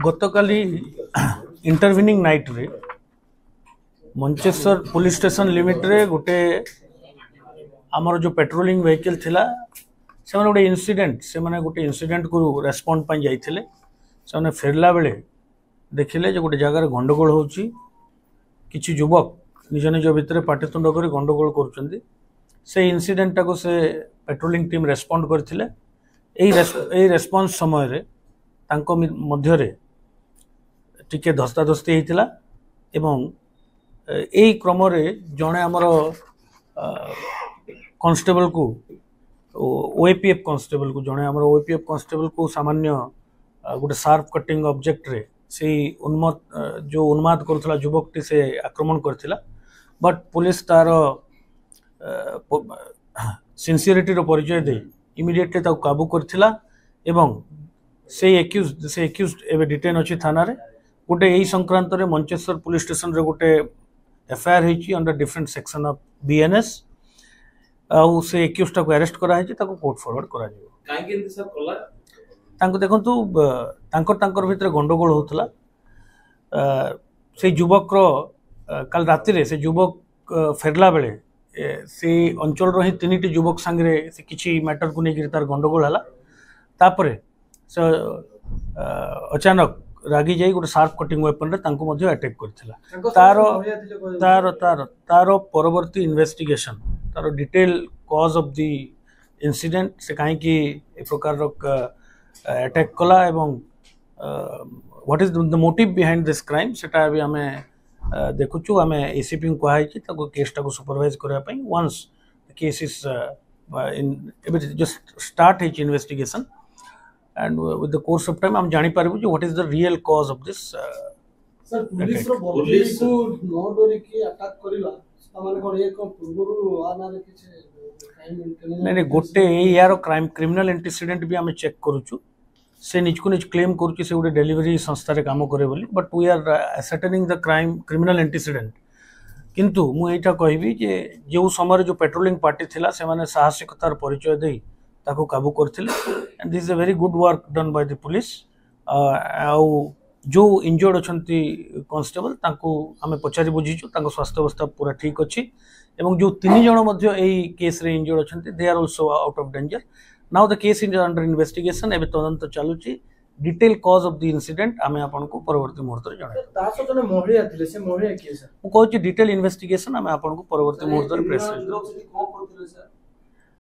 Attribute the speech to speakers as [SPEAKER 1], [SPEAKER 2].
[SPEAKER 1] गतकाली intervening night रे Mancheswar police station limit रे गोटे आमर जो पेट्रोलिंग व्हीकल थिला से माने गोटे इंसिडेंट को रेस्पॉन्ड पई जाइथिले से फेरला बेले देखिले जो गोटे जगार गंडगोल होची किछि युवक निज निज भितर पाटितुंड कर गंडगोल करुचंदी से इंसिडेंट को से पेट्रोलिंग टीम रेस्पॉन्ड करथिले एई रेस्पॉन्स समय रे तांको मध्य रे टिके धस्ताधस्ती होता एवं यही क्रम जड़े आमर कांस्टेबल को ओएपीएफ कांस्टेबल को जड़े आमर ओएपीएफ कांस्टेबल को सामान्य गोटे शार्प कटिंग ऑब्जेक्ट रे से उन्माद करुला युवकटी से आक्रमण करथिला बट पुलिस तार सिंसियरिटी रो परिचय दे इमिडिएटली ताको काबू करथिला एवं से एक्यूज्ड एवं डिटेन अच्छी थाना रे गोटे यही संक्रांत रे मंचेश्वर पुलिस स्टेशन रे गोटे एफआईआर होईची under different section of BNS आउ से एक्यूज्ड को अरेस्ट करा है ताको कोर्ट फॉरवर्ड करा जिवो काहे के सर कला तांको देखंतु तांकर भीतर गंडगोल होतला से युवक रो कल राति रे से युवक फेरला बेले से अंचल रो ही तीनटी युवक संगे से किछि मैटर को लेकर तार गंडगोल हला तापरे से अचानक रागी जाई गोटे शार्प कटिंग वेपन रे तांको मध्य अटैक करथिला तारो परवर्ती investigation taro detail cause of the incident से काहे कि ए प्रकार रो अटैक कला एवं what is the motive behind this crime सेटा अभी हमें देखुछु हमें एसीपी को कहा कि ताको केसटा को सुपरवाइज करा पई once the case is in just start हिच investigation and with the course of time हम जानी पारिबु जे what is the real cause of this
[SPEAKER 2] sir police रो बॉडी को नो डोरी की अटैक करिला तमाने कोन एक पूर्वरु आनारे किछ क्राइम इंटरनल
[SPEAKER 1] नहीं गोटे यार क्राइम क्रिमिनल एंटीसीडेंट भी हमें चेक करूछु से निज को निज क्लेम करूछु से गोटे डिलीवरी संस्था रे काम करे बोली but we are ascertaining the crime criminal antecedent किंतु मु एटा कहबी जे जो समय जो पेट्रोलिंग पार्टी थिला से माने साहसिकतार परिचय देई ताको काबू करथिले and this is a very good work done by the police आउ जो इंजर्ड अछंती कांस्टेबल ताको हमें पचारि बुझीछु ताको स्वास्थ्य अवस्था पूरा ठीक अछि एवं जो तीन जण मध्य एई केस रे इंजर्ड अछंती they are also out of danger now the case is under investigation एबे तदंत चालुची detail cause of the incident हमें आपन को परवर्ती मुहूर्त रे जणाय
[SPEAKER 2] तासो जने मोहरिया थिले से मोहरिया केस
[SPEAKER 1] मु कहूची डिटेल इन्वेस्टिगेशन हमें आपन को परवर्ती मुहूर्त रे प्रेस
[SPEAKER 2] को करथिले सर